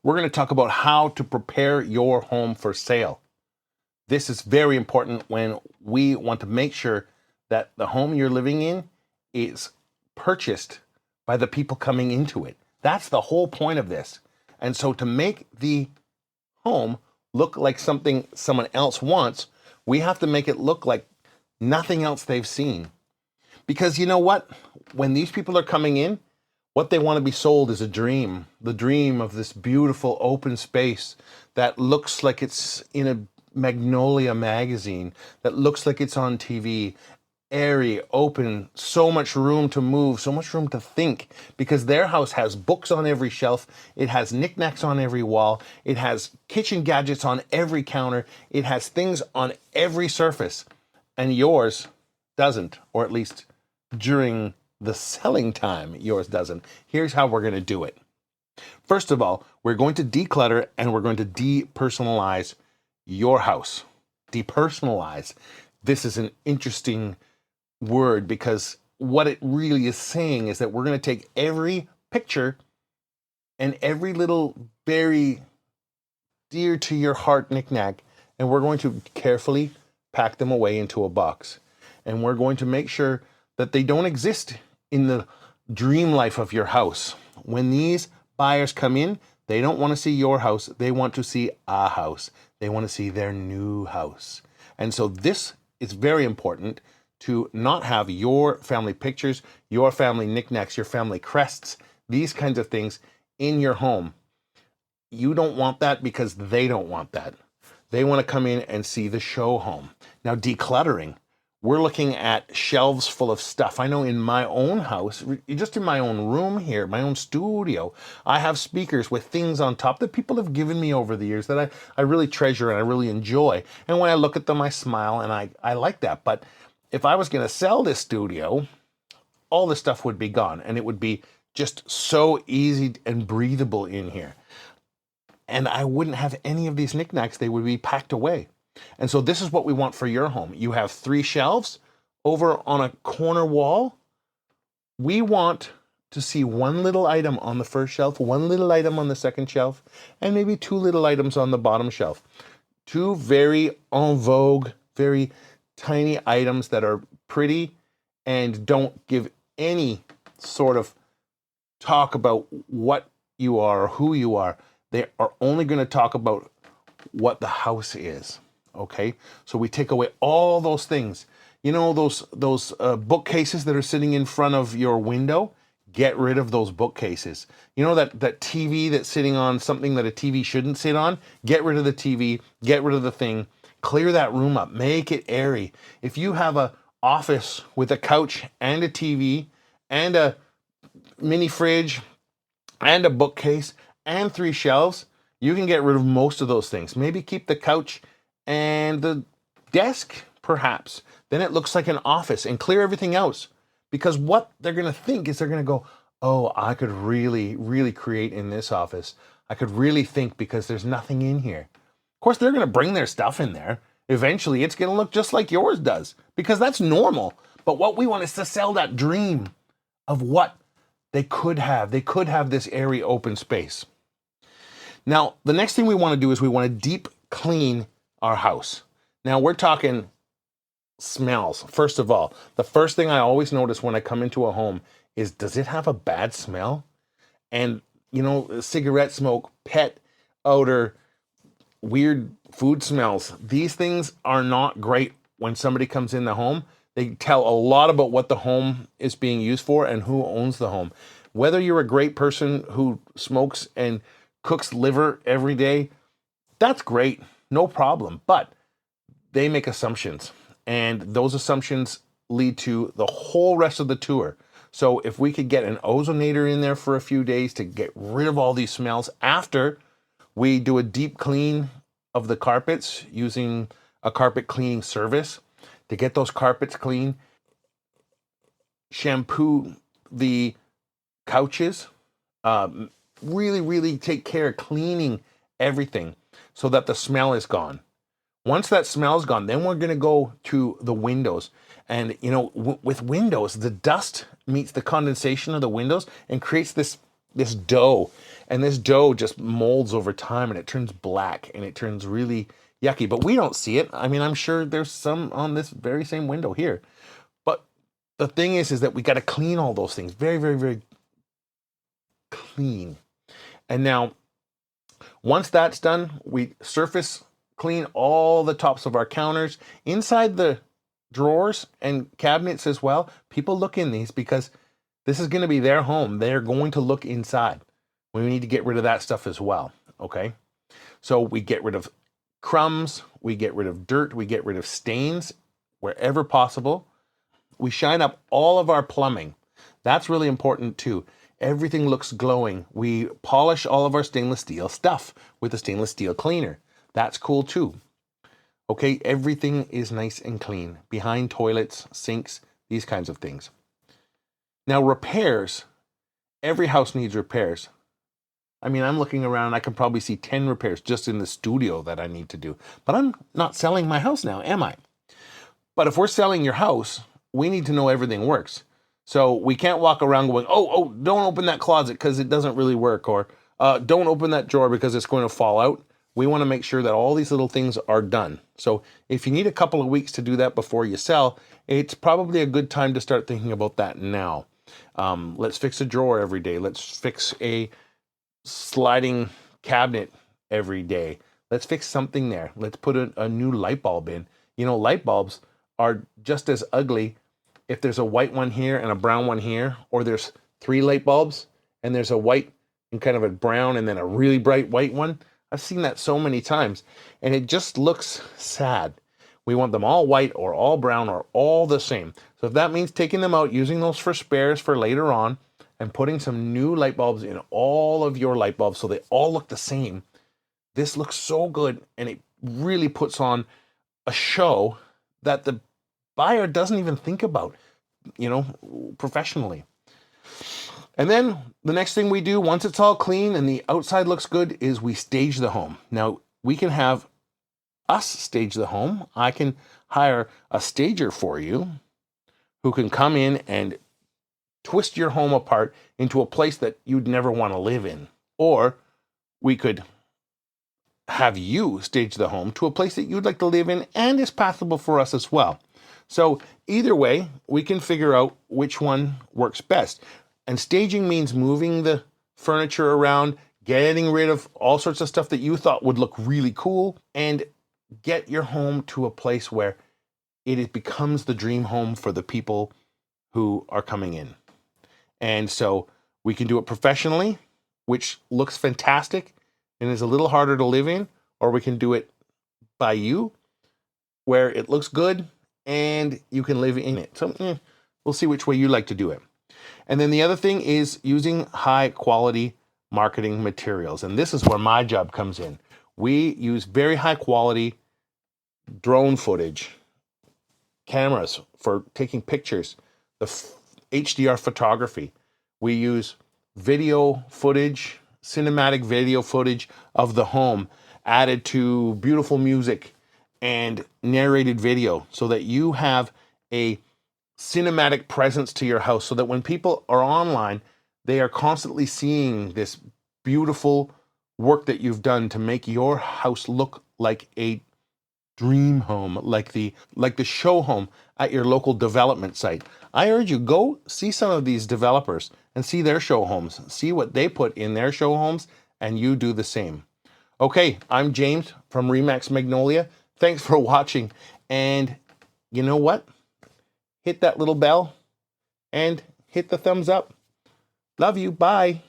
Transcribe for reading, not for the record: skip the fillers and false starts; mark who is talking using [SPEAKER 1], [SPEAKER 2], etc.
[SPEAKER 1] we're going to talk about how to prepare your home for sale. This is very important when we want to make sure that the home you're living in is purchased by the people coming into it. That's the whole point of this. And so to make the home look like something someone else wants, we have to make it look like nothing else they've seen. Because you know what? When these people are coming in, what they want to be sold is a dream. The dream of this beautiful open space that looks like it's in a Magnolia magazine, that looks like it's on TV, airy, open, so much room to move, so much room to think, because their house has books on every shelf, it has knickknacks on every wall, it has kitchen gadgets on every counter, it has things on every surface, and yours doesn't, or at least during the selling time, yours doesn't. Here's how we're going to do it. First of all, we're going to declutter and we're going to depersonalize your house. Depersonalize. This is an interesting word because what it really is saying is that we're going to take every picture and every little very dear to your heart knickknack, and we're going to carefully pack them away into a box. And we're going to make sure that they don't exist in the dream life of your house. When these buyers come in, they don't want to see your house. They want to see a house. They want to see their new house. And so this is very important, to not have your family pictures, your family knickknacks, your family crests, these kinds of things in your home. You don't want that because they don't want that. They want to come in and see the show home. Now, decluttering. We're looking at shelves full of stuff. I know in my own house, just in my own room here, my own studio, I have speakers with things on top that people have given me over the years that I really treasure and I really enjoy. And when I look at them, I smile and I like that. But if I was going to sell this studio, all this stuff would be gone and it would be just so easy and breathable in here. And I wouldn't have any of these knickknacks. They would be packed away. And so this is what we want for your home. You have 3 shelves over on a corner wall. We want to see one little item on the first shelf, one little item on the second shelf, and maybe 2 little items on the bottom shelf. 2 very en vogue, very tiny items that are pretty and don't give any sort of talk about what you are or who you are. They are only going to talk about what the house is. Okay, so we take away all those things. You know, those bookcases that are sitting in front of your window? Get rid of those bookcases. You know, that TV that's sitting on something that a TV shouldn't sit on? Get rid of the TV, get rid of the thing, clear that room up, make it airy. If you have an office with a couch and a TV and a mini fridge and a bookcase and 3 shelves, you can get rid of most of those things. Maybe keep the couch and the desk, perhaps. Then it looks like an office, and clear everything else. Because what they're going to think is they're going to go, oh, I could really, really create in this office. I could really think because there's nothing in here. Of course, they're going to bring their stuff in there. Eventually, it's going to look just like yours does, because that's normal. But what we want is to sell that dream of what they could have. They could have this airy open space. Now, the next thing we want to do is we want to deep clean our house. Now, we're talking smells. First of all, the first thing I always notice when I come into a home is, does it have a bad smell? And, you know, cigarette smoke, pet odor, weird food smells. These things are not great when somebody comes in the home. They tell a lot about what the home is being used for and who owns the home. Whether you're a great person who smokes and cooks liver every day, that's great. No problem. But they make assumptions, and those assumptions lead to the whole rest of the tour. So if we could get an ozonator in there for a few days to get rid of all these smells after we do a deep clean of the carpets using a carpet cleaning service to get those carpets clean, shampoo the couches, really, really take care of cleaning everything so that the smell is gone. Once that smell's gone, then we're going to go to the windows. And, you know, with windows, the dust meets the condensation of the windows and creates this dough. And this dough just molds over time and it turns black and it turns really yucky, but we don't see it. I mean, I'm sure there's some on this very same window here. But the thing is that we got to clean all those things very, very, very clean. And now, once that's done, we surface clean all the tops of our counters, inside the drawers and cabinets as well. People look in these because this is going to be their home. They're going to look inside. We need to get rid of that stuff as well. Okay. So we get rid of crumbs, we get rid of dirt, we get rid of stains wherever possible. We shine up all of our plumbing. That's really important too. Everything looks glowing. We polish all of our stainless steel stuff with a stainless steel cleaner. That's cool too. Okay, everything is nice and clean. Behind toilets, sinks, these kinds of things. Now repairs. Every house needs repairs. I mean, I'm looking around, I can probably see 10 repairs just in the studio that I need to do. But I'm not selling my house now, am I? But if we're selling your house, we need to know everything works. So we can't walk around going, oh, don't open that closet because it doesn't really work, or don't open that drawer because it's going to fall out. We want to make sure that all these little things are done. So if you need a couple of weeks to do that before you sell, it's probably a good time to start thinking about that now. Let's fix a drawer every day. Let's fix a sliding cabinet every day. Let's fix something there. Let's put a new light bulb in. You know, light bulbs are just as ugly if there's a white one here and a brown one here, or there's 3 light bulbs and there's a white and kind of a brown and then a really bright white one. I've seen that so many times and it just looks sad. We want them all white or all brown or all the same. So if that means taking them out, using those for spares for later on, and putting some new light bulbs in all of your light bulbs so they all look the same, this looks so good and it really puts on a show that the buyer doesn't even think about, you know, professionally. And then the next thing we do, once it's all clean and the outside looks good, is we stage the home. Now, we can have us stage the home. I can hire a stager for you who can come in and twist your home apart into a place that you'd never want to live in. Or we could have you stage the home to a place that you'd like to live in and is passable for us as well. So either way, we can figure out which one works best. And staging means moving the furniture around, getting rid of all sorts of stuff that you thought would look really cool, and get your home to a place where it becomes the dream home for the people who are coming in. And so we can do it professionally, which looks fantastic and is a little harder to live in, or we can do it by you, where it looks good and you can live in it. So we'll see which way you like to do it. And then the other thing is using high quality marketing materials. And this is where my job comes in. We use very high quality drone footage, cameras for taking pictures, the HDR photography. We use video footage, cinematic video footage of the home added to beautiful music and narrated video so that you have a cinematic presence to your house, so that when people are online, they are constantly seeing this beautiful work that you've done to make your house look like a dream home, like the show home at your local development site. I urge you, go see some of these developers and see their show homes, see what they put in their show homes, and you do the same. Okay, I'm James from Remax Magnolia. Thanks for watching, and you know what? Hit that little bell and hit the thumbs up. Love you. Bye.